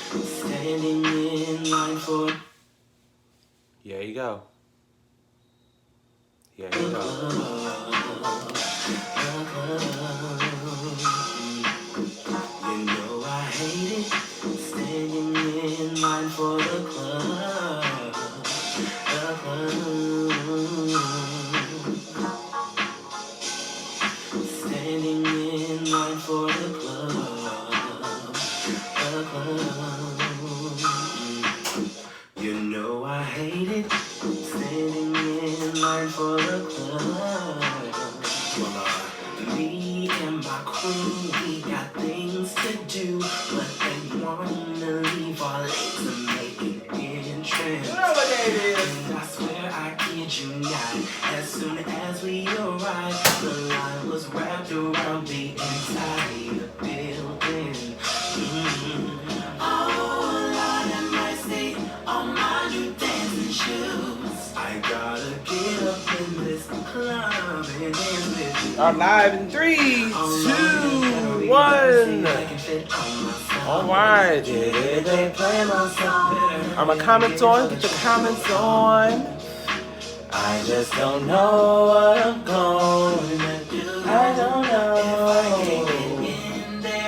Standing in line for. Here you go. Here you go. You know I hate it. Standing in line for the club. The club. Standing in line for the club. The club. You know I hate it. Standing in line for the club. Me and my crew, we got things to do, but they wanna leave our late to make an entrance. You know what that is. And I swear I kid you not, as soon as we arrived, the line was wrapped around the entire building. Oh, Lord have mercy on my new dancing shoes. I gotta get up in this club and dance with you. Are live in 3, 2, 1. Alright. Are my comments on? Get your comments on. I just don't know what I'm gonna do. I don't know.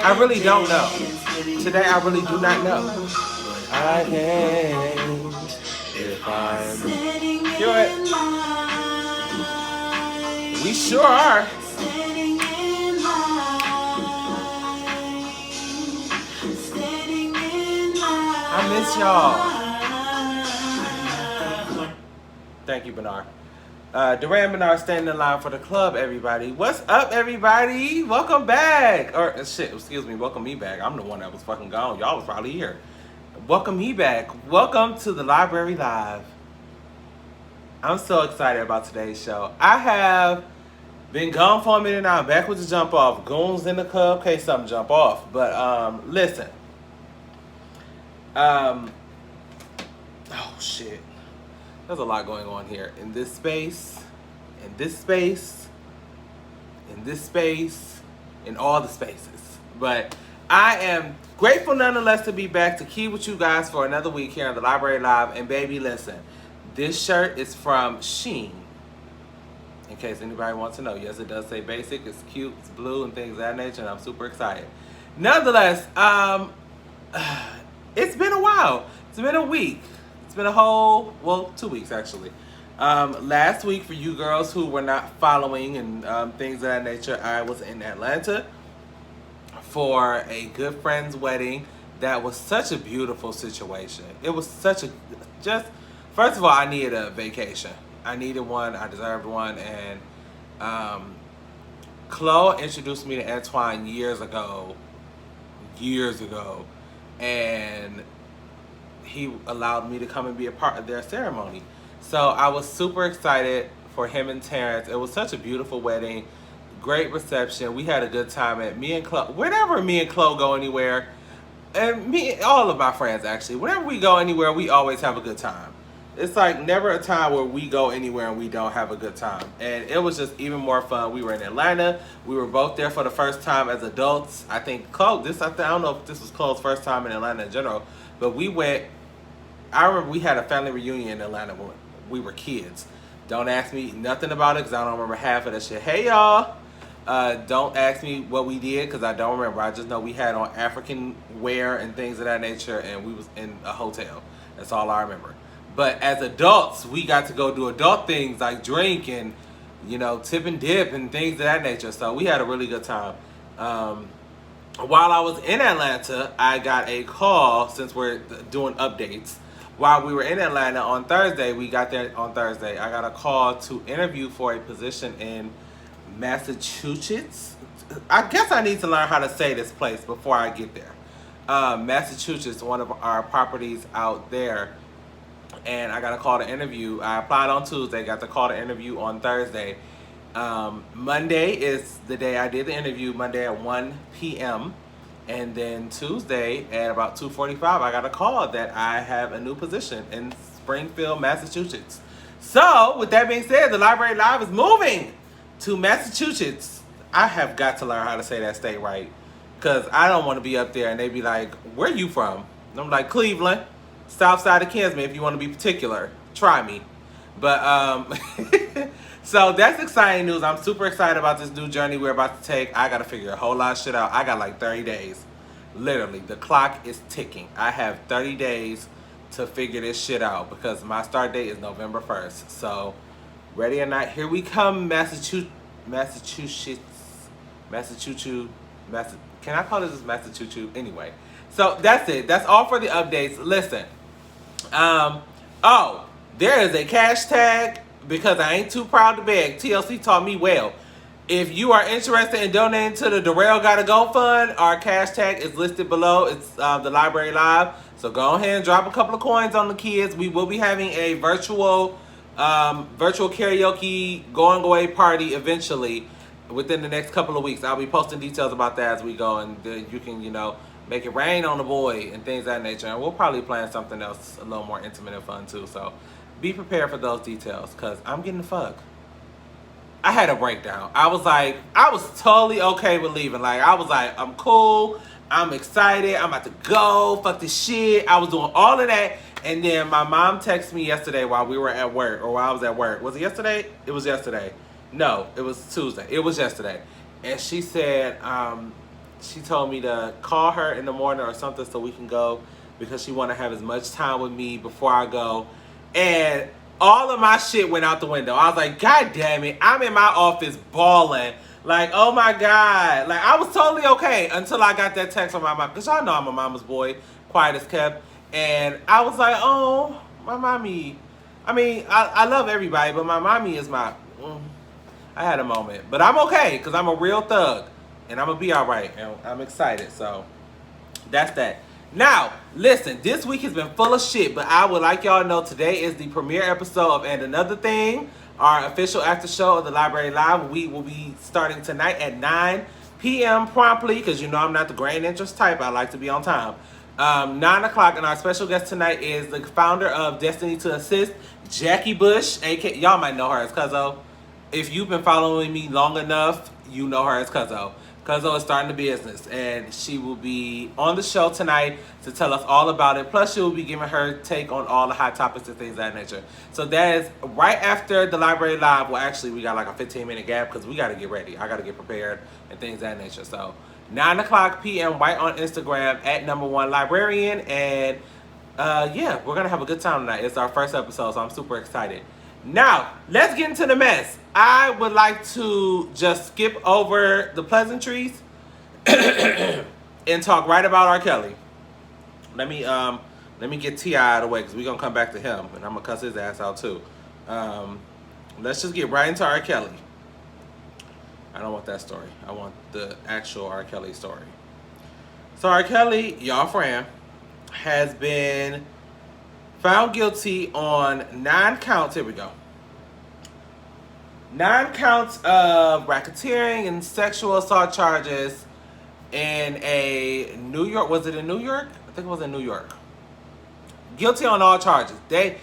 I really don't know. Today I really do not know. I can't if I'm do it. We sure are. I miss y'all. Thank you, Bernard. Durrell and Bernard standing in line for the club, everybody. What's up, everybody? Welcome back. Or, excuse me, welcome me back. I'm the one that was fucking gone. Y'all was probably here. Welcome me back. Welcome to the Library Live. I'm so excited about today's show. I have been gone for a minute now. I'm back with the jump off. Goons in the club, in case something jump off. But, listen. Oh, shit. There's a lot going on here. In this space, in this space, in this space, in all the spaces. But I am grateful nonetheless to be back to key with you guys for another week here on the Library Live. And baby, listen, this shirt is from Shein. In case anybody wants to know. Yes, it does say basic. It's cute. It's blue and things of that nature. And I'm super excited. Nonetheless, it's been a while. It's been a week. It's been a whole, well, 2 weeks actually. Last week, for you girls who were not following and things of that nature, I was in Atlanta for a good friend's wedding. That was such a beautiful situation. It was such a, first of all, I needed a vacation. I needed one, I deserved one, and Chloe introduced me to Antoine years ago, and he allowed me to come and be a part of their ceremony. So I was super excited for him and Terrence. It was such a beautiful wedding, great reception. We had a good time at me and Chloe. Whenever me and Chloe go anywhere, and all of my friends actually, whenever we go anywhere, we always have a good time. It's like never a time where we go anywhere and we don't have a good time. And it was just even more fun. We were in Atlanta. We were both there for the first time as adults. I think Chloe, I don't know if this was Chloe's first time in Atlanta in general, but we went. I remember we had a family reunion in Atlanta when we were kids. Don't ask me nothing about it because I don't remember half of that shit. Hey, y'all. Don't ask me what we did because I don't remember. I just know we had on African wear and things of that nature, and we was in a hotel. That's all I remember. But as adults, we got to go do adult things like drink and, tip and dip and things of that nature. So we had a really good time. While I was in Atlanta, I got a call, since we're doing updates. While we were in Atlanta on Thursday, we got there on Thursday, I got a call to interview for a position in Massachusetts. I guess I need to learn how to say this place before I get there. Massachusetts, one of our properties out there. And I got a call to interview. I applied on Tuesday, got the call to interview on Thursday. Monday is the day I did the interview, Monday at 1 p.m. And then Tuesday at about 2:45, I got a call that I have a new position in Springfield, Massachusetts. So, with that being said, the Library Live is moving to Massachusetts. I have got to learn how to say that state right, because I don't want to be up there and they be like, where you from? And I'm like, Cleveland, south side of Kinsman, if you want to be particular. Try me. But, so that's exciting news. I'm super excited about this new journey we're about to take. I got to figure a whole lot of shit out. I got like 30 days. Literally, the clock is ticking. I have 30 days to figure this shit out because my start date is November 1st. So, ready or not, here we come, Massachusetts. Can I call this Massachusetts? Anyway, so that's it. That's all for the updates. Listen, oh, there is a cash tag because I ain't too proud to beg. TLC taught me well. If you are interested in donating to the Durrell Gotta Go Fund, our cash tag is listed below. It's the Library Live. So go ahead and drop a couple of coins on the kids. We will be having a virtual karaoke going away party eventually within the next couple of weeks. I'll be posting details about that as we go, and you can, you know, make it rain on the boy and things of that nature. And we'll probably plan something else a little more intimate and fun too. So be prepared for those details because I'm getting the fuck. I had a breakdown. I was totally okay with leaving. Like, I was like, I'm cool. I'm excited. I'm about to go. Fuck this shit. I was doing all of that. And then my mom texted me yesterday while we were at work, or while I was at work. Was it yesterday? It was yesterday. No, it was Tuesday. It was yesterday. And she said, she told me to call her in the morning or something so we can go because she want to have as much time with me before I go. And all of my shit went out the window. I was like, God damn it. I'm in my office bawling. Like, oh my God. Like, I was totally okay until I got that text from my mom. Because y'all know I'm a mama's boy. Quiet as kept. And I was like, oh, my mommy. I mean, I love everybody, but my mommy is my... I had a moment. But I'm okay because I'm a real thug. And I'm going to be all right. And I'm excited. So, that's that. Now, listen, this week has been full of shit, but I would like y'all to know today is the premiere episode of And Another Thing, our official after show of the Library Live. We will be starting tonight at 9 p.m. promptly, because you know I'm not the grand interest type. I like to be on time. 9 o'clock, and our special guest tonight is the founder of Destiny to Assist, Jackie Bush, aka, y'all might know her as Cuzzo. If you've been following me long enough, you know her as Cuzzo. Cuzzo is starting a business, and she will be on the show tonight to tell us all about it. Plus, she will be giving her take on all the hot topics and things of that nature. So that is right after the Library Live. Well, actually, we got like a 15-minute gap because we got to get ready. I got to get prepared and things of that nature. So 9 o'clock p.m. right on Instagram at #1librarian. And yeah, we're going to have a good time tonight. It's our first episode, so I'm super excited. Now, let's get into the mess. I would like to just skip over the pleasantries and talk right about R. Kelly. Let me get T.I. out of the way because we're going to come back to him, and I'm going to cuss his ass out too. Let's just get right into R. Kelly. I don't want that story. I want the actual R. Kelly story. So R. Kelly, y'all friend, has been found guilty on 9 counts. Here we go. 9 counts of racketeering and sexual assault charges in a New York. Was it in New York? I think it was in New York. Guilty on all charges. The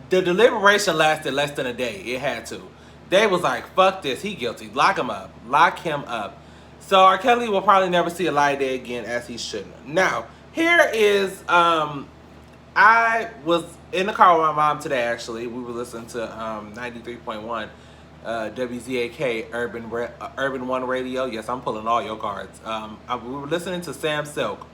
deliberation lasted less than a day. It had to. They was like, fuck this. He guilty. Lock him up. Lock him up. So R. Kelly will probably never see a light of day again, as he shouldn't. Now, here is... I was in the car with my mom today, actually. We were listening to 93.1 WZAK Urban One Radio. Yes, I'm pulling all your cards. We were listening to Sam Silk,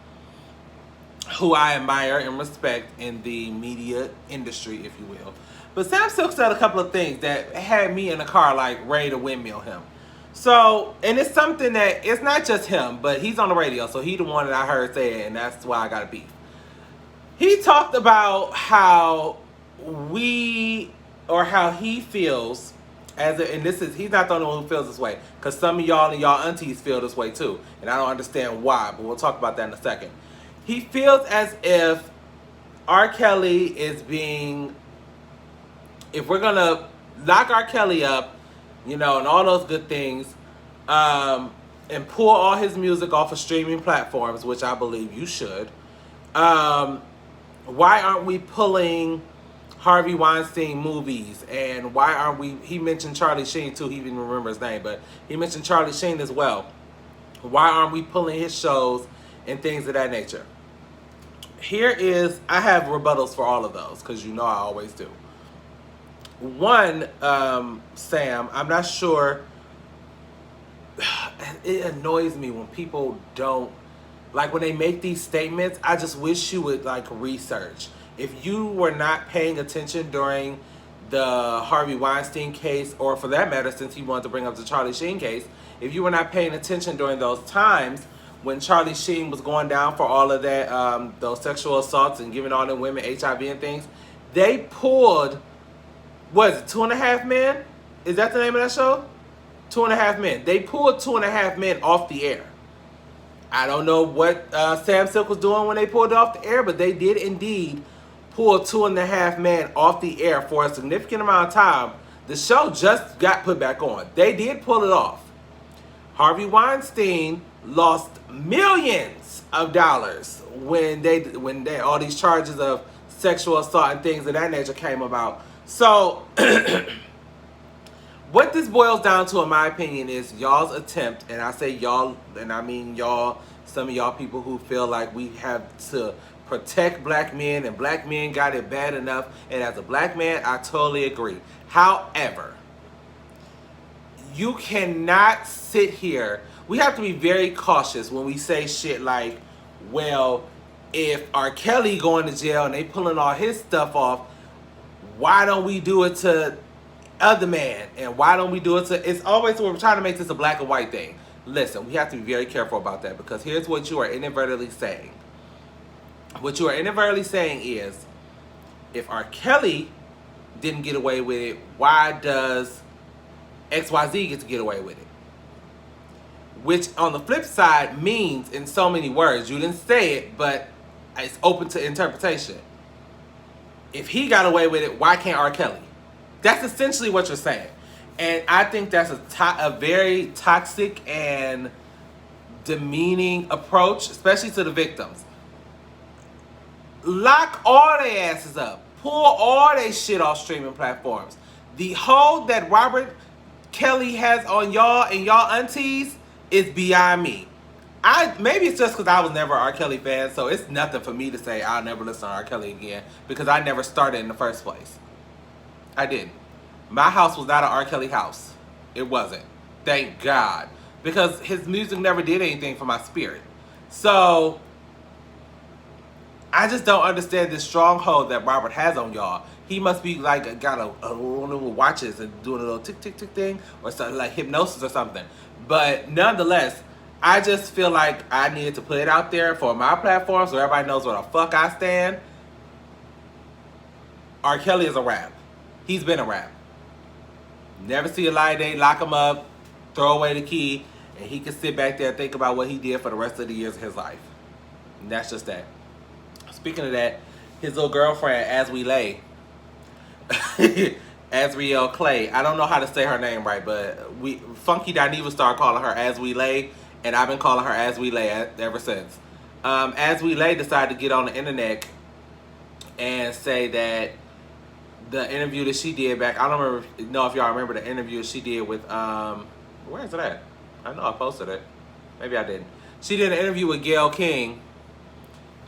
who I admire and respect in the media industry, if you will. But Sam Silk said a couple of things that had me in the car, like, ready to windmill him. So, and it's something that, it's not just him, but he's on the radio, so he the one that I heard say it, and that's why I got a beef. He talked about how he feels and this is, he's not the only one who feels this way, because some of y'all and y'all aunties feel this way too, and I don't understand why, but we'll talk about that in a second. He feels as if R. Kelly is being, if we're gonna lock R. Kelly up, you know, and all those good things, and pull all his music off of streaming platforms, which I believe you should, why aren't we pulling Harvey Weinstein movies? And why aren't we, he mentioned Charlie Sheen too, he didn't remember his name, but he mentioned Charlie Sheen as well. Why aren't we pulling his shows and things of that nature? I have rebuttals for all of those because you know I always do. One, Sam, I'm not sure. It annoys me when people don't, like when they make these statements, I just wish you would like research. If you were not paying attention during the Harvey Weinstein case, or for that matter, since you wanted to bring up the Charlie Sheen case, if you were not paying attention during those times when Charlie Sheen was going down for all of that, those sexual assaults and giving all the women HIV and things, they pulled, what is it, 2.5 Men? Is that the name of that show? 2.5 Men. They pulled 2.5 Men off the air. I don't know what Sam Silk was doing when they pulled it off the air, but they did indeed pull 2.5 Men off the air for a significant amount of time. The show just got put back on. They did pull it off. Harvey Weinstein lost millions of dollars when all these charges of sexual assault and things of that nature came about. So what this boils down to, in my opinion, is y'all's attempt, and I say y'all, and I mean y'all, some of y'all people who feel like we have to protect black men and black men got it bad enough, and as a black man, I totally agree. However, you cannot sit here. We have to be very cautious when we say shit like, well, if R. Kelly going to jail and they pulling all his stuff off, why don't we do it to other man? And why don't we do it to... It's always, we're trying to make this a black and white thing. Listen, we have to be very careful about that, because here's what you are inadvertently saying. What you are inadvertently saying is, if R. Kelly didn't get away with it, why does XYZ get to get away with it? Which, on the flip side, means in so many words. You didn't say it, but it's open to interpretation. If he got away with it, why can't R. Kelly? That's essentially what you're saying. And I think that's a very toxic and demeaning approach, especially to the victims. Lock all their asses up. Pull all their shit off streaming platforms. The hold that Robert Kelly has on y'all and y'all aunties is beyond me. Maybe it's just because I was never an R. Kelly fan, so it's nothing for me to say I'll never listen to R. Kelly again, because I never started in the first place. I didn't. My house was not an R. Kelly house. It wasn't. Thank God. Because his music never did anything for my spirit. So I just don't understand this stronghold that Robert has on y'all. He must be like got a little watches and doing a little tick tick tick thing, or something like hypnosis or something. But nonetheless, I just feel like I needed to put it out there for my platform so everybody knows where the fuck I stand. R. Kelly is a rap. He's been a rap. Never see a light day, lock him up, throw away the key, and he can sit back there and think about what he did for the rest of the years of his life. And that's just that. Speaking of that, his little girlfriend, As We Lay, Azriel Clay. I don't know how to say her name right, but Funky Dineva started calling her As We Lay, and I've been calling her As We Lay ever since. As We Lay decided to get on the internet and say that the interview that she did back, I don't know if y'all remember the interview she did with, where is it at? I know I posted it. Maybe I didn't. She did an interview with Gayle King,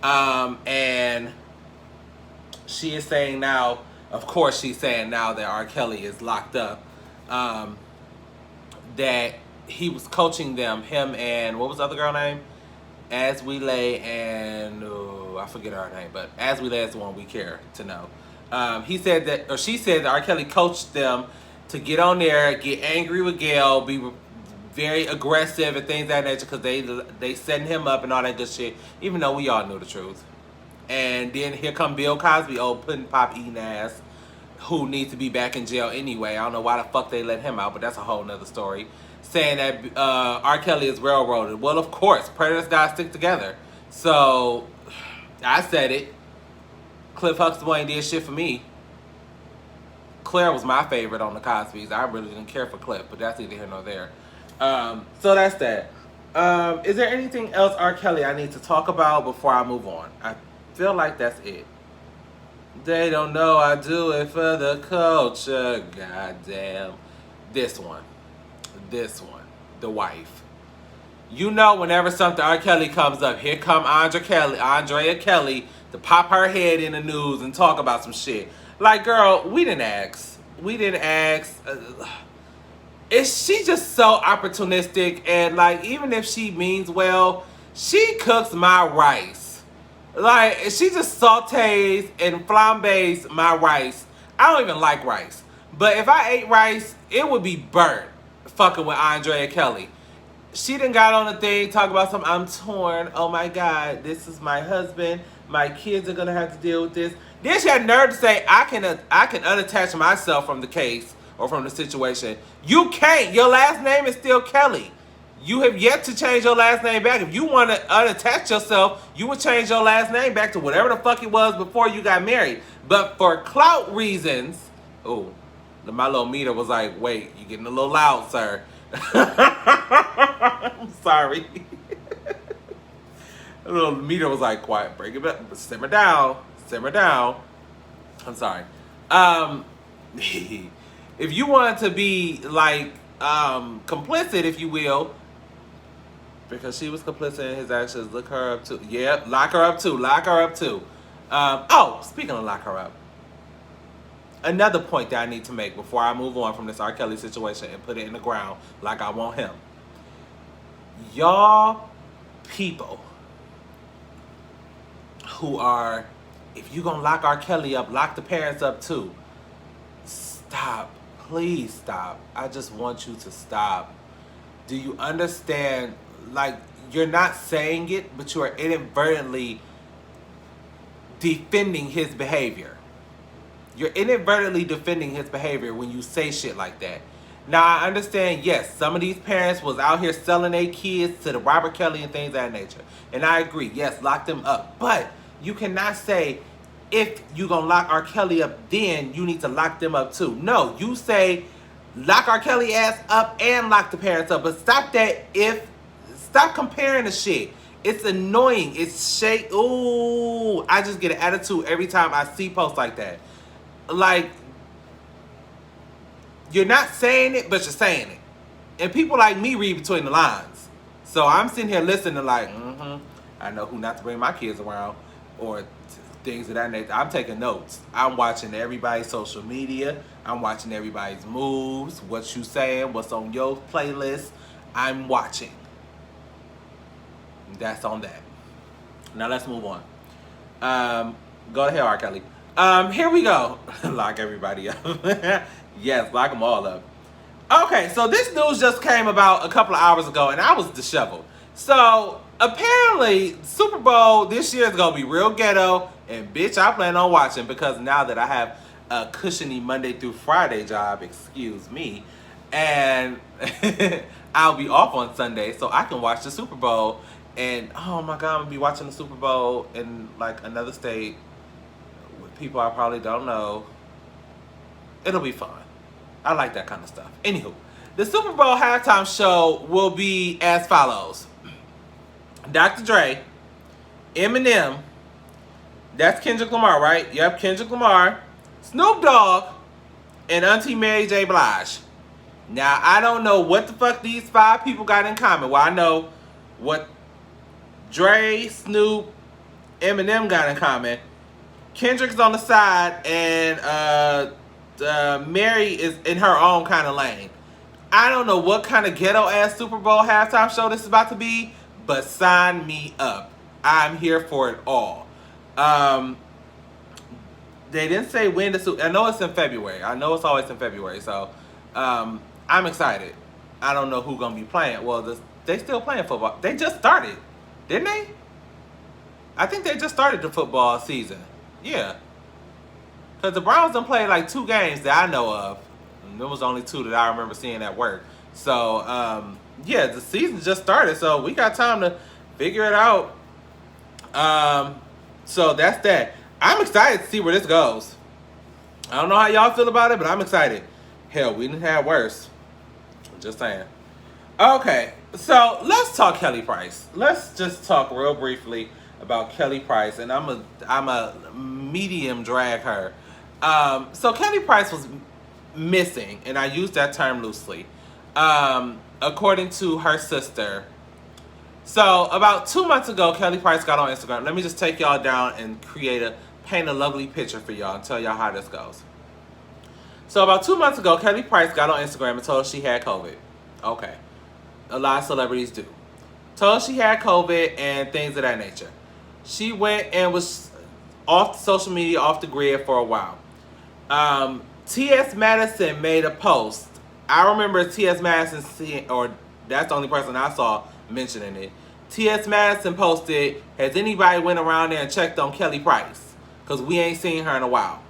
and she is saying now, of course she's saying now that R. Kelly is locked up, that he was coaching them, him and, what was the other girl name? As We Lay and, I forget her name, but As We Lay is the one we care to know. He said that, or she said that R. Kelly coached them to get on there, get angry with Gayle, be very aggressive and things of that nature, because they setting him up and all that good shit, even though we all knew the truth. And then here come Bill Cosby, old pudding pop eating ass, who needs to be back in jail anyway. I don't know why the fuck they let him out, but that's a whole nother story. Saying that R. Kelly is railroaded. Well, of course, predators gotta stick together. So, I said it. Cliff Huxtable ain't did shit for me. Claire was my favorite on the Cosbys. I really didn't care for Cliff, but that's neither here nor there. So that's that. Is there anything else, R. Kelly, I need to talk about before I move on? I feel like that's it. They don't know I do it for the culture. Goddamn. This one. The wife. You know, whenever something R. Kelly comes up, here come Andrea Kelly to pop her head in the news and talk about some shit. Like, girl, we didn't ask. We didn't ask. She's just so opportunistic, and like, even if she means well, she cooks my rice. Like, she just sautés and flambés my rice. I don't even like rice, but if I ate rice, it would be burnt. Fucking with Andrea Kelly. She done got on the thing, talk about something. I'm torn. Oh my God, this is my husband. My kids are gonna have to deal with this. Then she had nerve to say, I can unattach myself from the case or from the situation. You can't. Your last name is still Kelly. You have yet to change your last name back. If you want to unattach yourself, you would change your last name back to whatever the fuck it was before you got married. But for clout reasons, oh, my little meter was like, wait, you're getting a little loud, sir. I'm sorry. The little meter was like, quiet, break it up, simmer down, simmer down. I'm sorry. If you want to be like complicit, if you will, because she was complicit in his actions, look her up too. Yeah, lock her up too. Lock her up too. Oh, speaking of lock her up, another point that I need to make before I move on from this R. Kelly situation and put it in the ground like I want him. Y'all people who are, if you gonna lock R. Kelly up, lock the parents up too. Stop. Please stop. I just want you to stop. Do you understand? Like, you're not saying it, but you are inadvertently defending his behavior. You're inadvertently defending his behavior when you say shit like that. Now, I understand, yes, some of these parents was out here selling their kids to the Robert Kelly and things of that nature. And I agree, yes, lock them up. But you cannot say, if you gonna lock R. Kelly up, then you need to lock them up too. No, you say, lock R. Kelly ass up and lock the parents up. But stop that stop comparing the shit. It's annoying. It's shake. Ooh, I just get an attitude every time I see posts like that. Like, you're not saying it, but you're saying it. And people like me read between the lines. So I'm sitting here listening like, I know who not to bring my kids around, or things of that nature. I'm taking notes. I'm watching everybody's social media. I'm watching everybody's moves, what you saying, what's on your playlist. I'm watching. That's on that. Now let's move on. Go ahead, R. Kelly. Here we go. Lock everybody up. Yes, lock them all up. Okay, so this news just came about a couple of hours ago, and I was disheveled. So apparently, Super Bowl this year is gonna be real ghetto, and bitch, I plan on watching, because now that I have a cushiony Monday through Friday job, excuse me, and I'll be off on Sunday, so I can watch the Super Bowl. And oh my God, I'm gonna be watching the Super Bowl in like another state with people I probably don't know. It'll be fun. I like that kind of stuff. Anywho, the Super Bowl halftime show will be as follows. Dr. Dre, Eminem, that's Kendrick Lamar, right? Yep, Kendrick Lamar, Snoop Dogg, and Auntie Mary J. Blige. Now, I don't know what the fuck these 5 people got in common. Well, I know what Dre, Snoop, Eminem got in common. Kendrick's on the side, and Mary is in her own kind of lane. I don't know what kind of ghetto-ass Super Bowl halftime show this is about to be, but sign me up. I'm here for it all. They didn't say when the Super... I know it's in February. I know it's always in February, so I'm excited. I don't know who's going to be playing. Well, they still playing football. They just started, didn't they? I think they just started the football season. Yeah. Because the Browns done played like 2 games that I know of. And there was only 2 that I remember seeing at work. So, yeah, the season just started. So, we got time to figure it out. So, that's that. I'm excited to see where this goes. I don't know how y'all feel about it, but I'm excited. Hell, we didn't have worse. Just saying. Okay, so let's talk Kelly Price. Let's just talk real briefly about Kelly Price, and I'm a medium drag her. So Kelly Price was missing, and I use that term loosely. According to her sister, So about 2 months ago, Kelly Price got on Instagram. Let me just take y'all down and paint a lovely picture for y'all and tell y'all how this goes. So about 2 months ago, Kelly Price got on Instagram and told us she had COVID. Okay. A lot of celebrities do. Told us she had COVID and things of that nature. She went and was off social media, off the grid for a while. T.S. Madison made a post. I remember T.S. Madison seeing, or that's the only person I saw mentioning it. T.S. Madison posted, has anybody went around there and checked on Kelly Price? Because we ain't seen her in a while.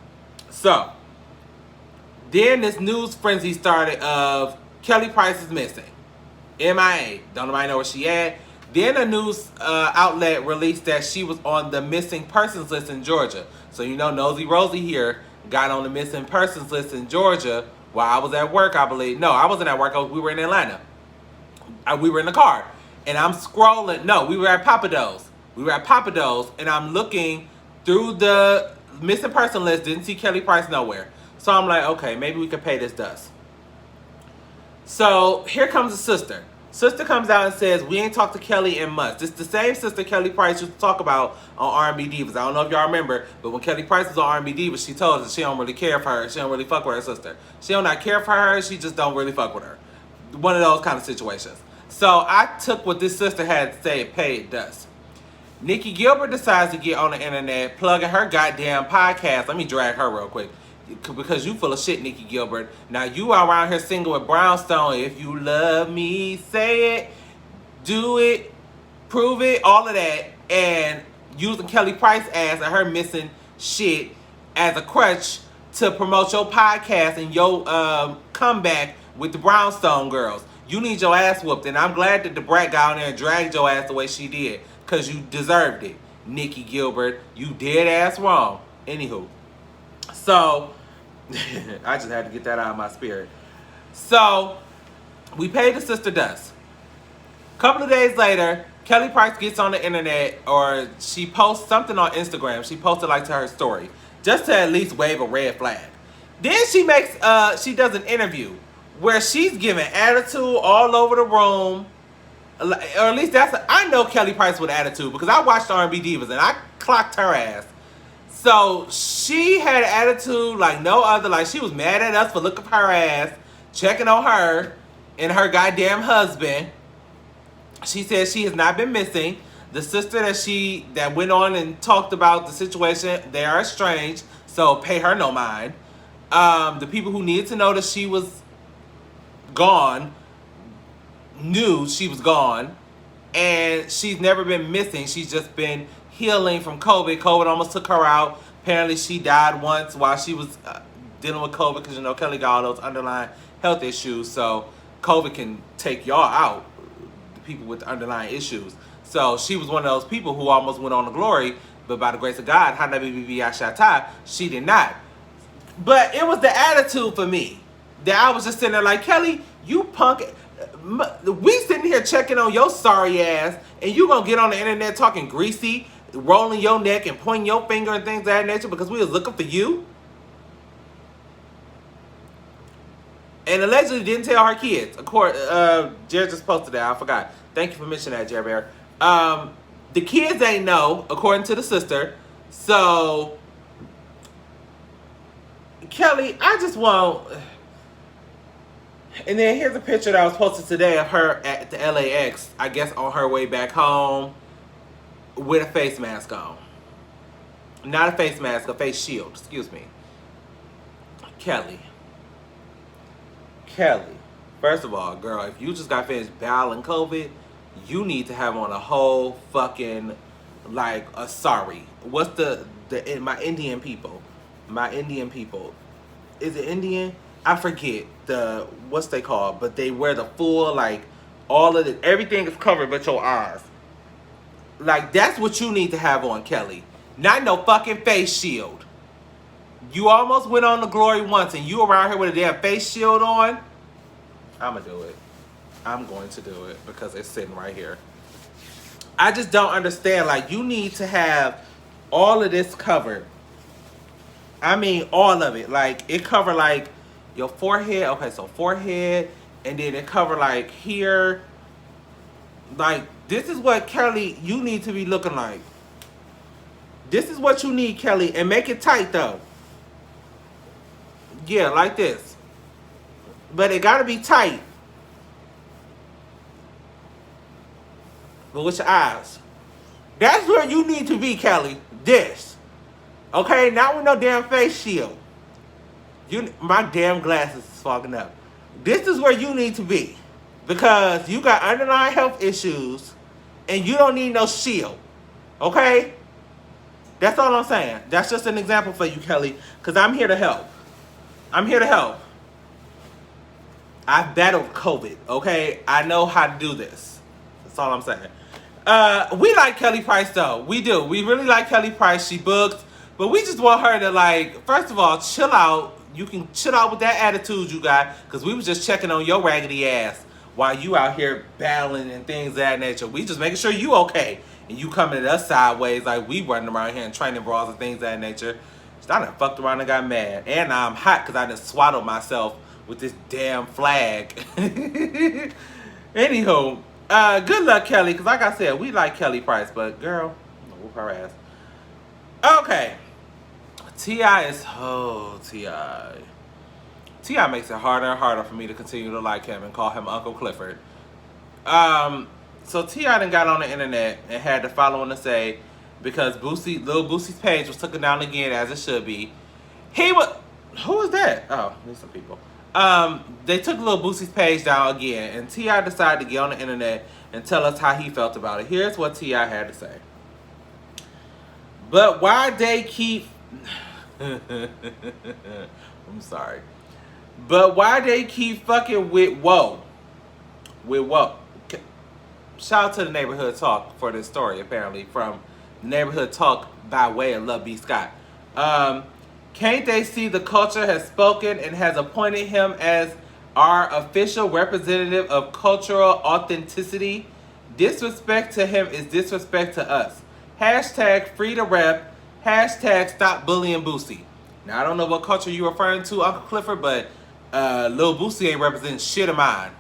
So, then this news frenzy started of Kelly Price is missing. MIA. Don't nobody know where she at. Then a news outlet released that she was on the missing persons list in Georgia. So you know Nosy Rosie here got on the missing persons list in Georgia while I was at work, I believe. No, I wasn't at work. We were in Atlanta. We were in the car. And I'm scrolling. No, we were at Papados. And I'm looking through the missing person list. Didn't see Kelly Price nowhere. So I'm like, okay, maybe we could pay this dust. So here comes the sister. Sister comes out and says, we ain't talked to Kelly in months. This is the same sister Kelly Price used to talk about on R&B Divas. I don't know if y'all remember, but when Kelly Price was on R&B Divas, she told us that she don't really care for her. She don't really fuck with her sister. She don't not care for her. She just don't really fuck with her. One of those kind of situations. So I took what this sister had to say, paid dust. Nikki Gilbert decides to get on the internet, plugging her goddamn podcast. Let me drag her real quick. Because you full of shit, Nikki Gilbert. Now you are around here singing with Brownstone. If you love me, say it, do it, prove it, all of that. And using Kelly Price ass and her missing shit as a crutch to promote your podcast and your comeback with the Brownstone girls. You need your ass whooped. And I'm glad that the brat got on there and dragged your ass the way she did. Because you deserved it, Nikki Gilbert. You dead ass wrong. Anywho. So, I just had to get that out of my spirit. So, we paid the sister dust. A couple of days later, Kelly Price gets on the internet, or she posts something on Instagram. She posted like to her story, just to at least wave a red flag. Then she does an interview where she's giving attitude all over the room. Or at least I know Kelly Price with attitude because I watched R&B Divas and I clocked her ass. So she had an attitude like no other. Like she was mad at us for looking for her ass, checking on her and her goddamn husband. She said she has not been missing. The sister that went on and talked about the situation, they are estranged. So pay her no mind. The people who needed to know that she was gone knew she was gone. And she's never been missing. She's just been healing from COVID. COVID almost took her out. Apparently she died once while she was dealing with COVID because, you know, Kelly got all those underlying health issues. So COVID can take y'all out, the people with the underlying issues. So she was one of those people who almost went on to glory, but by the grace of God, she did not. But it was the attitude for me that I was just sitting there like, Kelly, you punk. We sitting here checking on your sorry ass, and you gonna get on the internet talking greasy, rolling your neck and pointing your finger and things of that nature because we was looking for you? And allegedly didn't tell her kids. Of course, Jared just posted that. I forgot. Thank you for mentioning that, Jared Bear. The kids ain't know, according to the sister. So, Kelly, I just want... And then here's a picture that was posted today of her at the LAX, I guess on her way back home, with a face mask on. Not a face mask, a face shield, excuse me. Kelly, first of all, girl, if you just got finished battling COVID, you need to have on a whole fucking, like, a sorry. What's my Indian people? Is it Indian? I forget what's they called, but they wear the full, like, all of it, everything is covered but your eyes. Like, that's what you need to have on, Kelly. Not no fucking face shield. You almost went on the glory once and you around here with a damn face shield on. I'ma do it. I'm going to do it because it's sitting right here. I just don't understand. Like, you need to have all of this covered. I mean, all of it. Like, it covered, like, your forehead. Okay, so forehead. And then it covered, like, here. Like, this is what, Kelly, you need to be looking like. This is what you need, Kelly. And make it tight, though. Yeah, like this. But it got to be tight. But with your eyes. That's where you need to be, Kelly. This. Okay? Not with no damn face shield. My damn glasses is fogging up. This is where you need to be. Because you got underlying health issues. And you don't need no shield. Okay? That's all I'm saying. That's just an example for you, Kelly. Because I'm here to help. I'm here to help. I've battled COVID, okay? I know how to do this. That's all I'm saying. We like Kelly Price, though. We do. We really like Kelly Price. She booked. But we just want her to, like, first of all, chill out. You can chill out with that attitude you got. Because we was just checking on your raggedy ass while you out here battling and things of that nature. We just making sure you okay. And you coming at us sideways like we running around here in training bras and things of that nature. I done fucked around and got mad. And now I'm hot because I done swaddled myself with this damn flag. Anywho, good luck, Kelly. Because like I said, we like Kelly Price. But girl, whoop her ass. Okay. T.I. is... Oh, T.I. T.I. makes it harder and harder for me to continue to like him and call him Uncle Clifford. So T.I. done got on the internet and had the following to say, because Lil Boosie's page was taken down again as it should be. Who was that? Oh, there's some people. They took Lil Boosie's page down again, and T.I. decided to get on the internet and tell us how he felt about it. Here's what T.I. had to say. But why they keep... I'm sorry. But why they keep fucking with whoa? With whoa? Shout out to the Neighborhood Talk for this story, apparently, from Neighborhood Talk by way of Love B. Scott. Can't they see the culture has spoken and has appointed him as our official representative of cultural authenticity? Disrespect to him is disrespect to us. Hashtag free to rep. Hashtag stop bullying Boosie. Now, I don't know what culture you're referring to, Uncle Clifford, but Lil Boosie ain't representing shit of mine.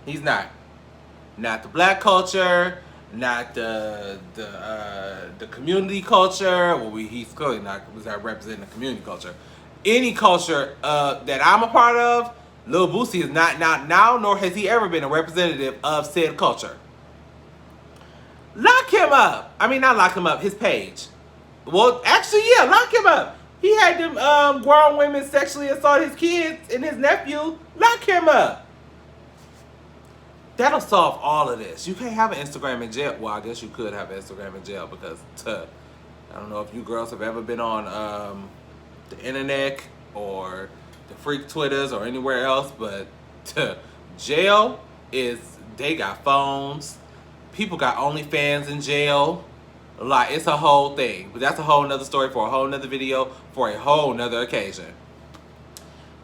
He's not. Not the black culture, not the community culture. Well, he's clearly not representing the community culture. Any culture that I'm a part of, Lil Boosie is not now, nor has he ever been a representative of said culture. Lock him up. I mean, not lock him up, his page. Well, actually, yeah, lock him up. He had them grown women sexually assault his kids and his nephew. Lock him up. That'll solve all of this. You can't have an Instagram in jail. Well, I guess you could have an Instagram in jail because I don't know if you girls have ever been on the internet or the freak Twitters or anywhere else, but jail is, they got phones. People got OnlyFans in jail. Like, it's a whole thing. But that's a whole nother story for a whole nother video for a whole nother occasion.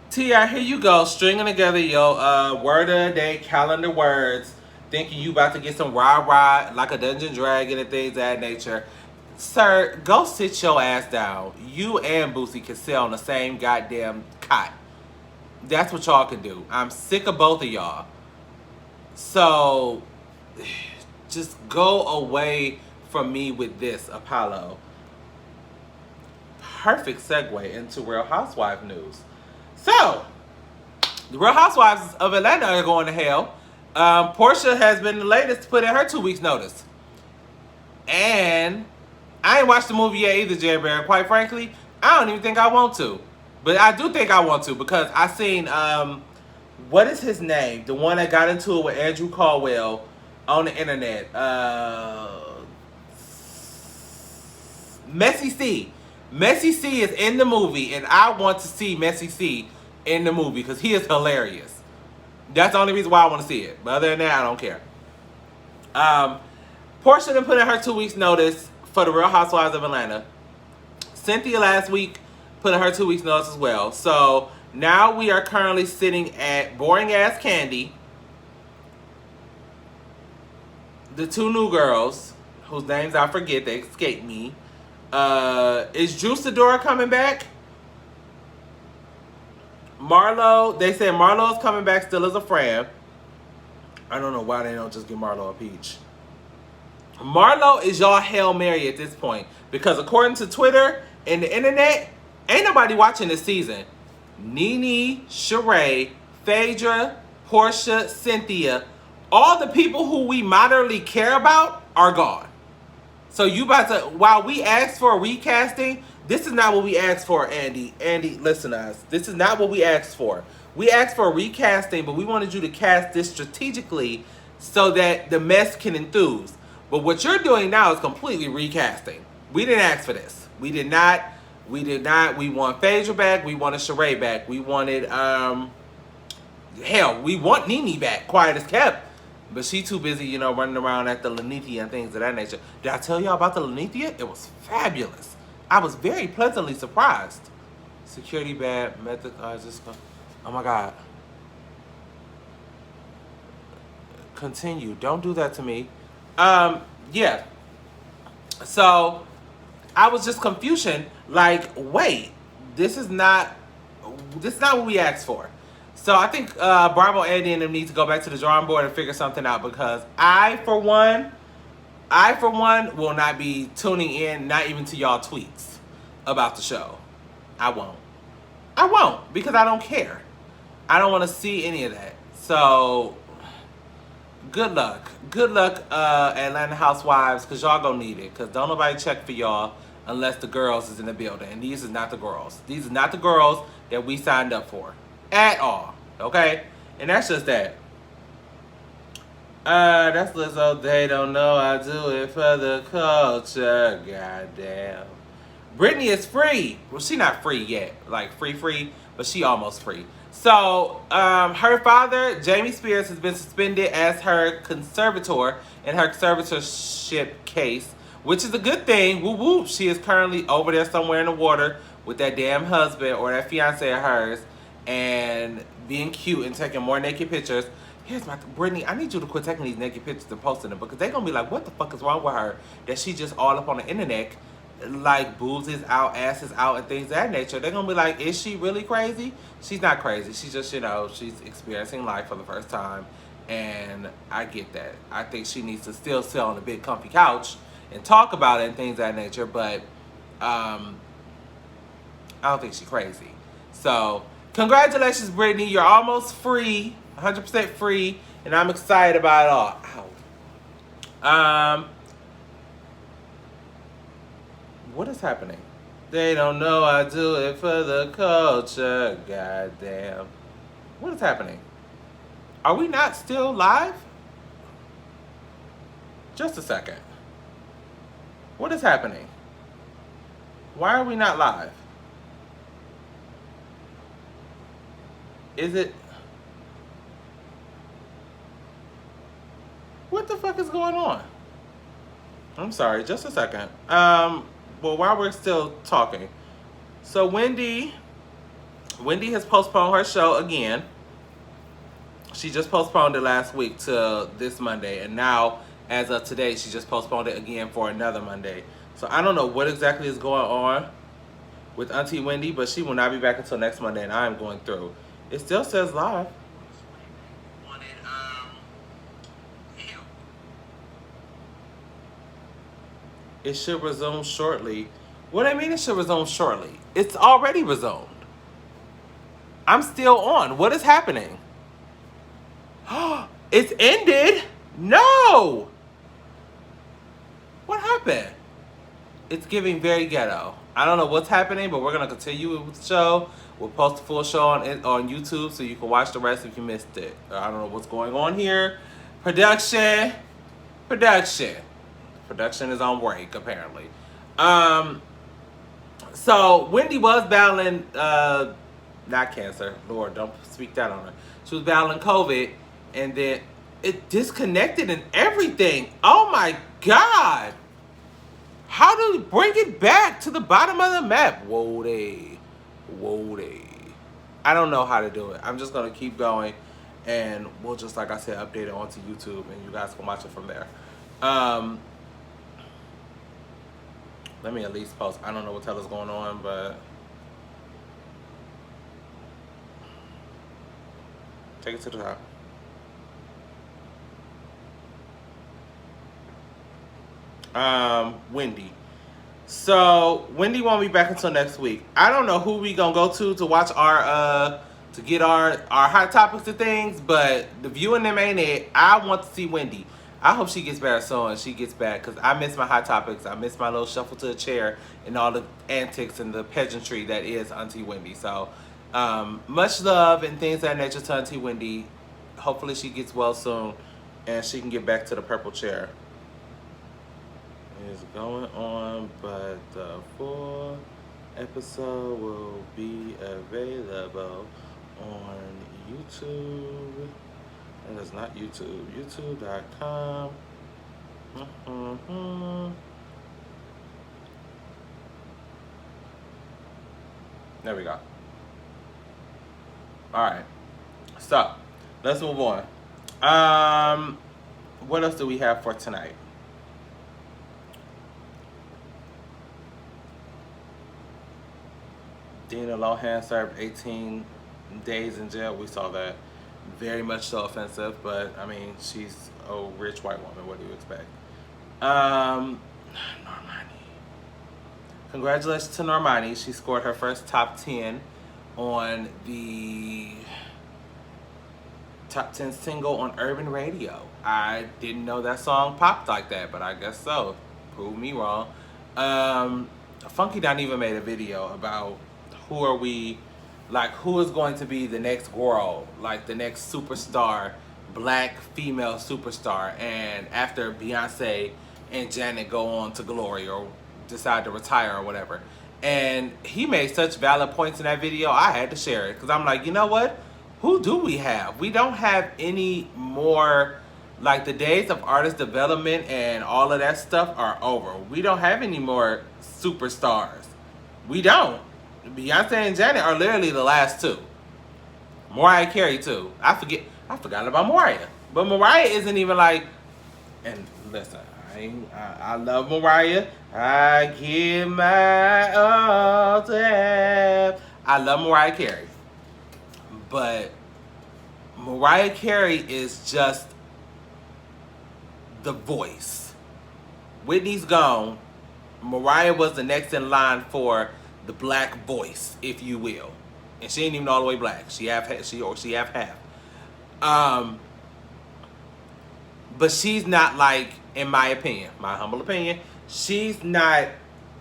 T.I., here you go, stringing together your word of the day calendar words, thinking you about to get some rah-rah like a Dungeon Dragon and things of that nature. Sir, go sit your ass down. You and Boosie can sit on the same goddamn cot. That's what y'all can do. I'm sick of both of y'all. So, just go away from me with this, Apollo. Perfect segue into Real Housewife news. So, the Real Housewives of Atlanta are going to hell. Portia has been the latest to put in her 2 weeks notice. And I ain't watched the movie yet either, Jerry Bear. Quite frankly, I don't even think I want to. But I do think I want to because I seen, what is his name? The one that got into it with Andrew Caldwell on the internet. Messy C. Messy C is in the movie, and I want to see Messy C in the movie because he is hilarious. That's the only reason why I want to see it. But other than that, I don't care. Portia done put in her 2 weeks notice for the Real Housewives of Atlanta. Cynthia last week put in her 2 weeks notice as well. So now we are currently sitting at Boring Ass Candy, the two new girls whose names I forget, they escape me. Is Drew Sidora coming back? Marlo, they said Marlo's coming back still as a friend. I don't know why they don't just give Marlo a peach. Marlo is y'all Hail Mary at this point. Because according to Twitter and the internet, ain't nobody watching this season. Nene, Sheree, Phaedra, Portia, Cynthia, all the people who we moderately care about are gone. So you about to, while we asked for a recasting, this is not what we asked for, Andy. Andy, listen to us. This is not what we asked for. We asked for a recasting, but we wanted you to cast this strategically so that the mess can enthuse. But what you're doing now is completely recasting. We didn't ask for this. We did not. We did not. We want Phaedra back. We wanted Sheree back. We wanted, hell, we want Nene back, quiet as kept. But she too busy, you know, running around at the Lanithia and things of that nature. Did I tell y'all about the Lanithia? It was fabulous. I was very pleasantly surprised. Security bad, method, oh my God. Continue, don't do that to me. Yeah. So, I was just confusion, like, wait, this is not what we asked for. So I think Bravo, Andy, and them need to go back to the drawing board and figure something out, because I, for one, will not be tuning in, not even to y'all tweets about the show. I won't, because I don't care. I don't want to see any of that. So, good luck. Good luck, Atlanta Housewives, because y'all gonna need it, because don't nobody check for y'all unless the girls is in the building. And these is not the girls. These are not the girls that we signed up for. At all. Okay? And that's just that. That's Lizzo. They don't know I do it for the culture. Goddamn. Britney is free. Well, she not free yet. Like, free, but she almost free. So, her father, Jamie Spears, has been suspended as her conservator in her conservatorship case, which is a good thing. Woo woo. She is currently over there somewhere in the water with that damn husband or that fiance of hers, and being cute and taking more naked pictures. Here's my Brittany, I need you to quit taking these naked pictures and posting them, because they're gonna be like, what the fuck is wrong with her that she just all up on the internet, like boobs is out, ass is out, and things of that nature. They're gonna be like, is she really crazy? She's not crazy. She's just, you know, she's experiencing life for the first time, and I get that. I think she needs to still sit on a big comfy couch and talk about it and things of that nature, but I don't think she's crazy. So, congratulations, Brittany. You're almost free, 100% free, and I'm excited about it all. Ow. What is happening? They don't know I do it for the culture. Goddamn. What is happening? Are we not still live? Just a second. What is happening? Why are we not live? Is it... What the fuck is going on? I'm sorry, just a second. Well, while we're still talking. So Wendy has postponed her show again. She just postponed it last week to this Monday. And now, as of today, she just postponed it again for another Monday. So I don't know what exactly is going on with Auntie Wendy, but she will not be back until next Monday, and I am going through. It still says live. It should resume shortly. What do I mean it should resume shortly? It's already resumed. I'm still on. What is happening? It's ended? No! What happened? It's giving very ghetto. I don't know what's happening, but we're going to continue with the show. We'll post the full show on YouTube so you can watch the rest if you missed it. I don't know what's going on here. Production is on break, apparently. So Wendy was battling, not cancer. Lord, don't speak that on her. She was battling COVID, and then it disconnected and everything. Oh my God. How do we bring it back to the bottom of the map? Whoa, I don't know how to do it. I'm just going to keep going, and we'll just, like I said, update it onto YouTube, and you guys can watch it from there. Let me at least post. I don't know what the hell is going on, but take it to the top. Wendy. So Wendy won't be back until next week. I don't know who we gonna go to watch our to get our hot topics and things, but the viewing them ain't it. I want to see Wendy. I hope she gets better soon and she gets back, because I miss my hot topics. I miss my little shuffle to a chair and all the antics and the pageantry that is Auntie Wendy. So much love and things of that nature to Auntie Wendy. Hopefully she gets well soon and she can get back to the purple chair. Is going on, but the full episode will be available on YouTube. And it's not YouTube. YouTube.com. There we go. Alright. So, let's move on. What else do we have for tonight? Dina Lohan served 18 days in jail. We saw that. Very much so offensive, but I mean, she's a rich white woman. What do you expect? Normani. Congratulations to Normani. She scored her first top 10 on the top 10 single on urban radio. I didn't know that song popped like that, but I guess so. Prove me wrong. Funky Don even made a video about who are we, like who is going to be the next girl, like the next superstar, black female superstar, and after Beyonce and Janet go on to glory or decide to retire or whatever. And he made such valid points in that video, I had to share it, because I'm like, you know what? Who do we have? We don't have any more, like the days of artist development and all of that stuff are over. We don't have any more superstars. We don't. Beyonce and Janet are literally the last two. Mariah Carey too. I forgot about Mariah. But Mariah isn't even like, and listen, I love Mariah. I give my all to have. I love Mariah Carey. But Mariah Carey is just the voice. Whitney's gone. Mariah was the next in line for the black voice, if you will. And she ain't even all the way black. She have half. But she's not like, in my opinion, my humble opinion, she's not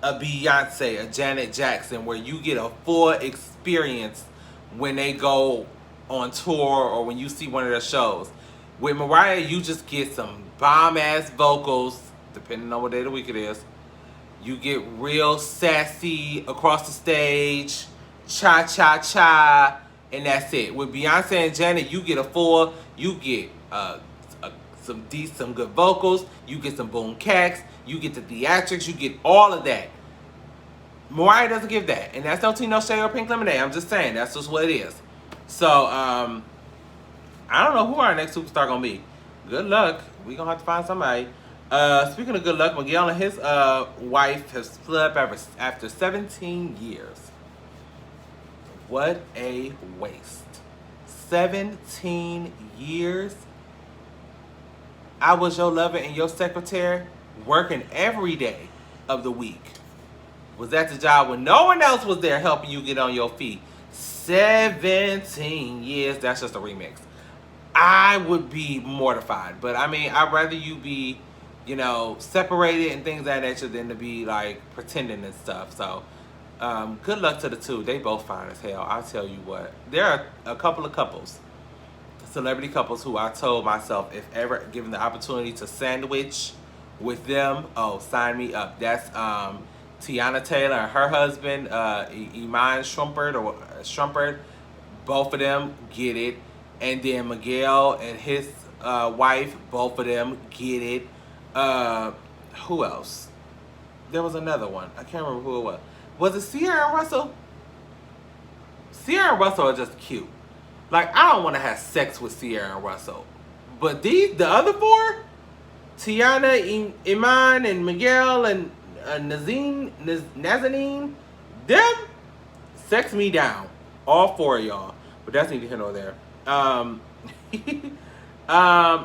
a Beyonce, a Janet Jackson, where you get a full experience when they go on tour or when you see one of their shows. With Mariah, you just get some bomb-ass vocals, depending on what day of the week it is. You get real sassy across the stage, cha-cha-cha, and that's it. With Beyonce and Janet, you get some good vocals, you get some boom cacks, you get the theatrics, you get all of that. Mariah doesn't give that, and that's no tea, no shade or pink lemonade. I'm just saying, that's just what it is. So, I don't know who our next superstar gonna be. Good luck. We gonna have to find somebody. Speaking of good luck, Miguel and his wife have split up after 17 years. What a waste. 17 years? I was your lover and your secretary, working every day of the week. Was at the job when no one else was there helping you get on your feet. 17 years. That's just a remix. I would be mortified. But I mean, I'd rather you be, you know, separated and things of that nature than to be like pretending and stuff. So good luck to the two. They both fine as hell. I'll tell you what. There are a couple of couples, celebrity couples, who I told myself, if ever given the opportunity to sandwich with them, oh, sign me up. That's Tiana Taylor and her husband, Iman Shumpert. Both of them get it. And then Miguel and his wife, both of them get it. Who else? There was another one. I can't remember who it was. Was it Sierra and Russell? Sierra and Russell are just cute. Like, I don't want to have sex with Sierra and Russell. But the other four, Tiana, Iman, and Miguel, and Nazanin, them, sex me down. All four of y'all. But that's neither here nor there.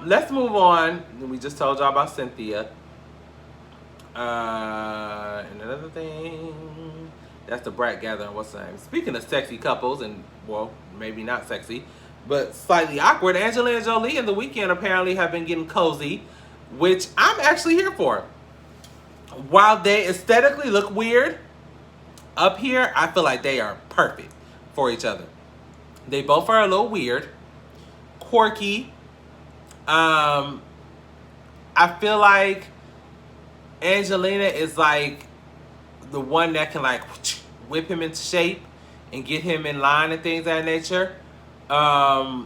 Let's move on. We just told y'all about Cynthia. And another thing, that's the brat gathering. What's the name? Speaking of sexy couples, and well, maybe not sexy, but slightly awkward, Angelina Jolie and The Weeknd apparently have been getting cozy, which I'm actually here for. While they aesthetically look weird, up here, I feel like they are perfect for each other. They both are a little weird, quirky. I feel like Angelina is like the one that can like whip him into shape and get him in line and things of that nature. Ever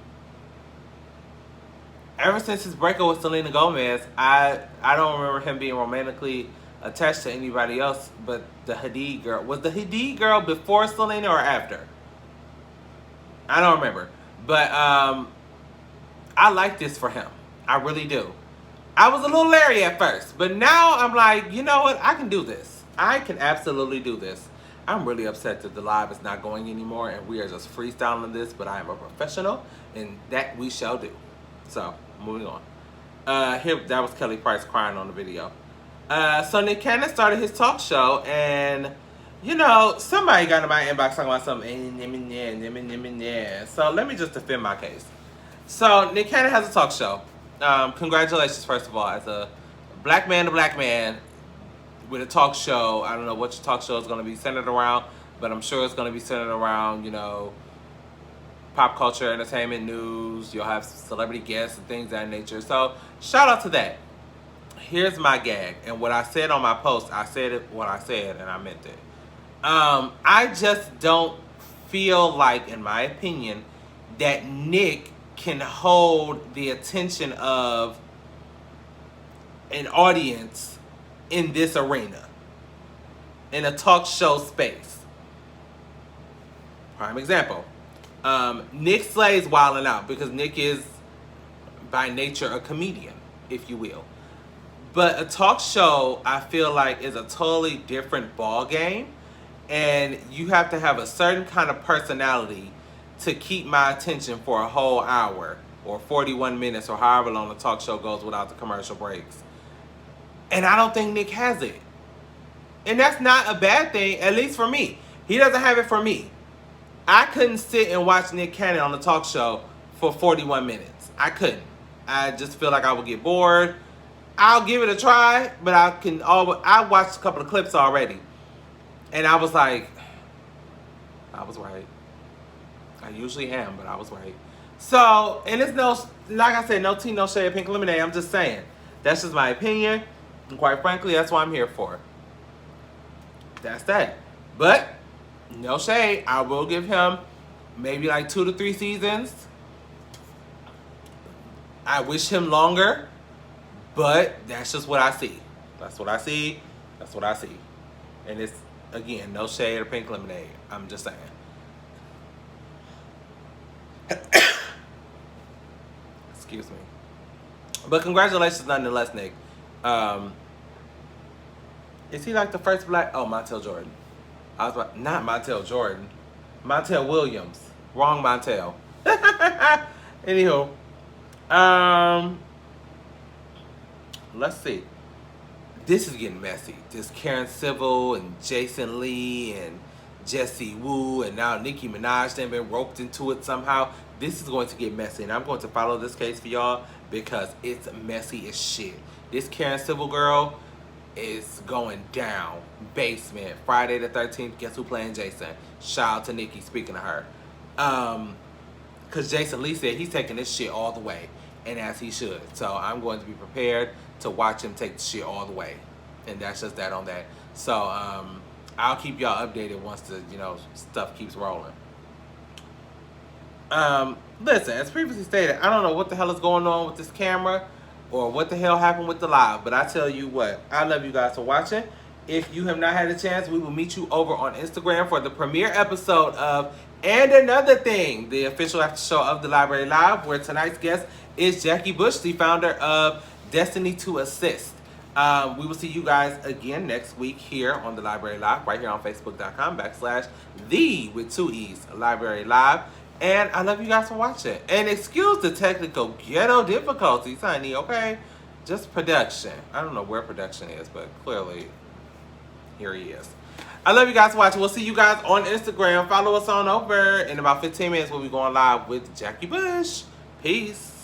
since his breakup with Selena Gomez, I don't remember him being romantically attached to anybody else but the Hadid girl. Was the Hadid girl before Selena or after? I don't remember. But I like this for him. I really do. I was a little leery at first, but now I'm like, you know what? I can do this. I can absolutely do this. I'm really upset that the live is not going anymore and we are just freestyling this, but I am a professional and that we shall do. So, moving on. Here, that was Kelly Price crying on the video. So Nick Cannon started his talk show, and you know, somebody got in my inbox talking about something. So let me just defend my case. So Nick Cannon has a talk show. Congratulations, first of all, as a black man to black man with a talk show. I don't know what your talk show is going to be centered around, but I'm sure it's going to be centered around, you know, pop culture, entertainment, news. You'll have celebrity guests and things of that nature. So shout out to that. Here's my gag, and what I said on my post, I said it what I said, and I meant it. I just don't feel like, in my opinion, that Nick can hold the attention of an audience in this arena, in a talk show space. Prime example. Nick slays wilding out because Nick is by nature a comedian, if you will. But a talk show, I feel like, is a totally different ball game, and you have to have a certain kind of personality to keep my attention for a whole hour or 41 minutes or however long the talk show goes without the commercial breaks. And I don't think Nick has it. And that's not a bad thing, at least for me. He doesn't have it for me. I couldn't sit and watch Nick Cannon on the talk show for 41 minutes. I couldn't. I just feel like I would get bored. I'll give it a try, but I watched a couple of clips already. And I was like, I was right. I usually am, but I was right. So, and it's no, like I said, no tea, no shade, pink lemonade. I'm just saying. That's just my opinion. And quite frankly, that's what I'm here for. That's that. But, no shade. I will give him maybe like 2 to 3 seasons. I wish him longer. But that's just what I see. That's what I see. That's what I see. And it's, again, no shade or pink lemonade. I'm just saying. Excuse me. But congratulations nonetheless, Nick. Is he like the first black? Oh, Montel Jordan. I was about, not Montel Jordan. Montel Williams. Wrong Montel. Anywho. Let's see. This is getting messy. This Karen Civil and Jason Lee and Jesse Wu and now Nicki Minaj, they've been roped into it somehow. This is going to get messy, and I'm going to follow this case for y'all because it's messy as shit. This Karen Civil girl is going down. Basement. Friday the 13th. Guess who playing Jason? Shout out to Nicki, speaking of her. Because Jason Lee said he's taking this shit all the way, and as he should. So I'm going to be prepared to watch him take the shit all the way. And that's just that on that. So I'll keep y'all updated once the, you know, stuff keeps rolling. Listen, as previously stated, I don't know what the hell is going on with this camera or what the hell happened with the live, but I tell you what, I love you guys for watching. If you have not had a chance, we will meet you over on Instagram for the premiere episode of And Another Thing, the official after show of The Library Live, where tonight's guest is Jackie Bush, the founder of Destiny to Assist. We will see you guys again next week here on The Library Live, right here on Facebook.com/the with 2 E's, Library Live. And I love you guys for watching. And excuse the technical ghetto difficulties, honey, okay? just production. I don't know where production is, but clearly here he is. I love you guys for watching. We'll see you guys on Instagram. Follow us on over. In about 15 minutes, we'll be going live with Jackie Bush. Peace.